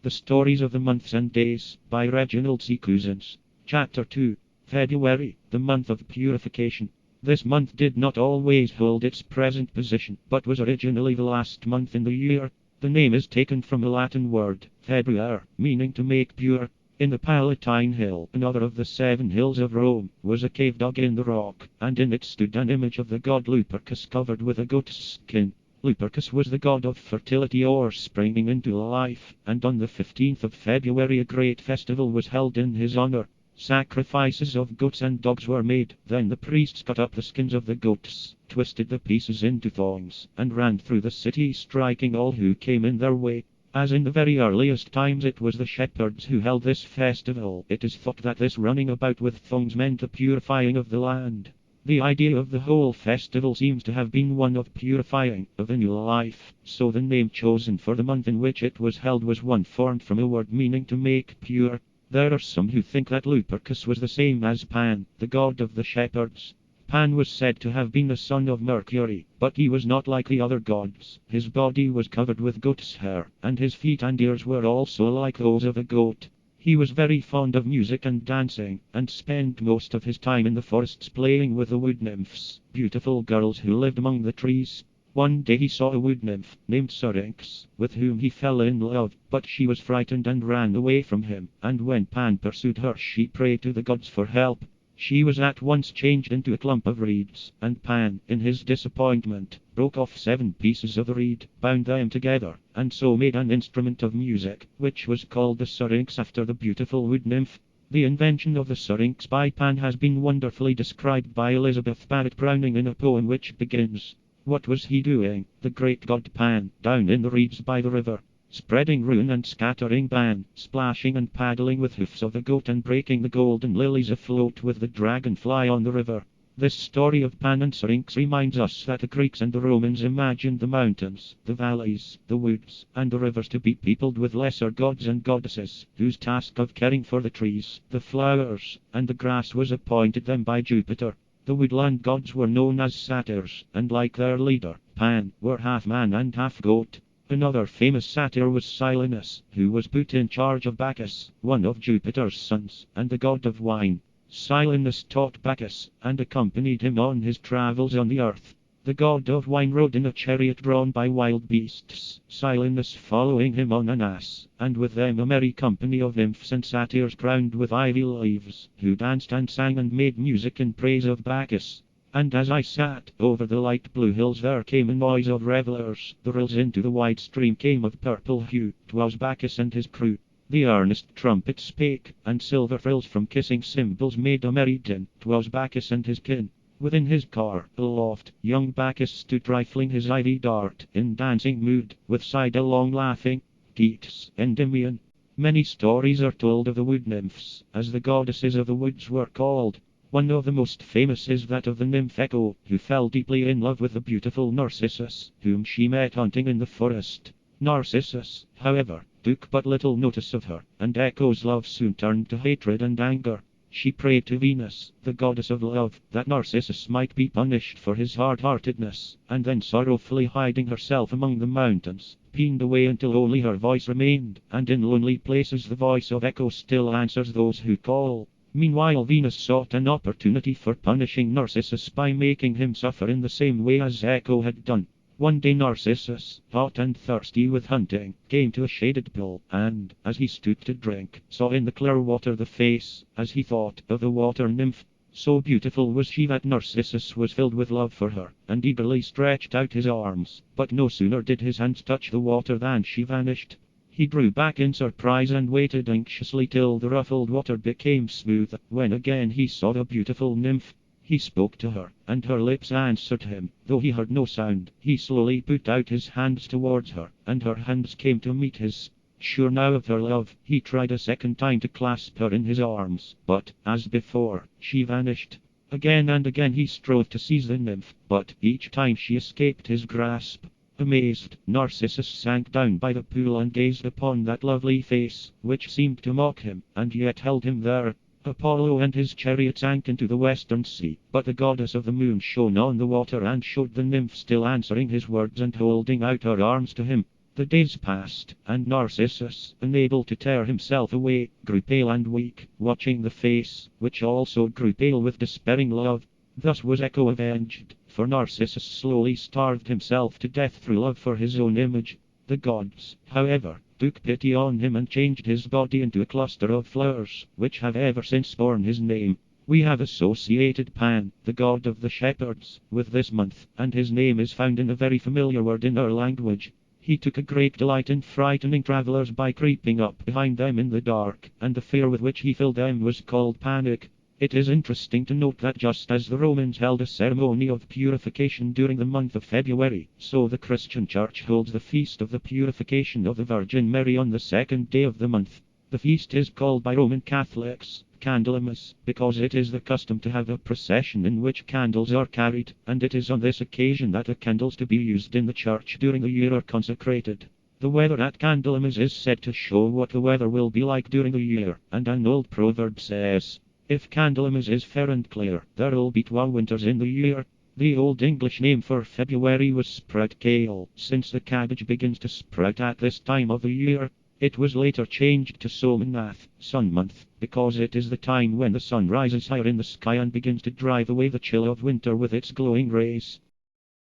The Stories of the Months and Days, by Reginald COUZENS. Chapter 2. February, the month of purification. This month did not always hold its present position, but was originally the last month in the year. The name is taken from a Latin word, februare, meaning to make pure. In the Palatine Hill, another of the 7 hills of Rome, was a cave dug in the rock, and in it stood an image of the god Lupercus covered with a goat's skin. Lupercus was the god of fertility or springing into life, and on the 15th of February a great festival was held in his honor. Sacrifices of goats and dogs were made, then the priests cut up the skins of the goats, twisted the pieces into thongs, and ran through the city striking all who came in their way. As in the very earliest times it was the shepherds who held this festival, it is thought that this running about with thongs meant the purifying of the land. The idea of the whole festival seems to have been one of purifying, of a new life, so the name chosen for the month in which it was held was one formed from a word meaning to make pure. There are some who think that Lupercus was the same as Pan, the god of the shepherds. Pan was said to have been the son of Mercury, but he was not like the other gods. His body was covered with goat's hair, and his feet and ears were also like those of a goat. He was very fond of music and dancing, and spent most of his time in the forests playing with the wood nymphs, beautiful girls who lived among the trees. One day he saw a wood nymph, named Syrinx, with whom he fell in love, but she was frightened and ran away from him, and when Pan pursued her she prayed to the gods for help. She was at once changed into a clump of reeds, and Pan, in his disappointment, broke off 7 pieces of the reed, bound them together, and so made an instrument of music, which was called the syrinx after the beautiful wood nymph. The invention of the syrinx by Pan has been wonderfully described by Elizabeth Barrett Browning in a poem which begins, "What was he doing, the great god Pan, down in the reeds by the river? Spreading ruin and scattering ban, splashing and paddling with hoofs of the goat and breaking the golden lilies afloat with the dragonfly on the river." This story of Pan and Syrinx reminds us that the Greeks and the Romans imagined the mountains, the valleys, the woods, and the rivers to be peopled with lesser gods and goddesses, whose task of caring for the trees, the flowers, and the grass was appointed them by Jupiter. The woodland gods were known as satyrs, and like their leader, Pan, were half man and half goat. Another famous satyr was Silenus, who was put in charge of Bacchus, one of Jupiter's sons, and the god of wine. Silenus taught Bacchus, and accompanied him on his travels on the earth. The god of wine rode in a chariot drawn by wild beasts, Silenus following him on an ass, and with them a merry company of nymphs and satyrs crowned with ivy leaves, who danced and sang and made music in praise of Bacchus. And as I sat over the light blue hills there came a noise of revelers, the rills into the wide stream came of purple hue, 'twas Bacchus and his crew. The earnest trumpet spake, and silver frills from kissing cymbals made a merry din, 'twas Bacchus and his kin. Within his car, aloft, young Bacchus stood rifling his ivy dart, in dancing mood, with side-along laughing, Keats, Endymion. Many stories are told of the wood nymphs, as the goddesses of the woods were called. One of the most famous is that of the nymph Echo, who fell deeply in love with the beautiful Narcissus, whom she met hunting in the forest. Narcissus, however, took but little notice of her, and Echo's love soon turned to hatred and anger. She prayed to Venus, the goddess of love, that Narcissus might be punished for his hard-heartedness, and then sorrowfully hiding herself among the mountains, pined away until only her voice remained, and in lonely places the voice of Echo still answers those who call. Meanwhile Venus sought an opportunity for punishing Narcissus by making him suffer in the same way as Echo had done. One day Narcissus, hot and thirsty with hunting, came to a shaded pool, and, as he stooped to drink, saw in the clear water the face, as he thought, of a water nymph. So beautiful was she that Narcissus was filled with love for her, and eagerly stretched out his arms, but no sooner did his hands touch the water than she vanished. He drew back in surprise and waited anxiously till the ruffled water became smooth, when again he saw the beautiful nymph. He spoke to her, and her lips answered him, though he heard no sound. He slowly put out his hands towards her, and her hands came to meet his. Sure now of her love, he tried a second time to clasp her in his arms, but, as before, she vanished. Again and again he strove to seize the nymph, but each time she escaped his grasp. Amazed, Narcissus sank down by the pool and gazed upon that lovely face, which seemed to mock him, and yet held him there. Apollo and his chariot sank into the western sea, but the goddess of the moon shone on the water and showed the nymph still answering his words and holding out her arms to him. The days passed, and Narcissus, unable to tear himself away, grew pale and weak, watching the face, which also grew pale with despairing love. Thus was Echo avenged, for Narcissus slowly starved himself to death through love for his own image. The gods, however, took pity on him and changed his body into a cluster of flowers, which have ever since borne his name. We have associated Pan, the god of the shepherds, with this month, and his name is found in a very familiar word in our language. He took a great delight in frightening travelers by creeping up behind them in the dark, and the fear with which he filled them was called panic. It is interesting to note that just as the Romans held a ceremony of purification during the month of February, so the Christian Church holds the feast of the purification of the Virgin Mary on the second day of the month. The feast is called by Roman Catholics Candlemas, because it is the custom to have a procession in which candles are carried, and it is on this occasion that the candles to be used in the church during the year are consecrated. The weather at Candlemas is said to show what the weather will be like during the year, and an old proverb says, "If Candlemas is fair and clear, there'll be 12 winters in the year." The Old English name for February was sprout kale, since the cabbage begins to sprout at this time of the year. It was later changed to Somnath, sun month, because it is the time when the sun rises higher in the sky and begins to drive away the chill of winter with its glowing rays.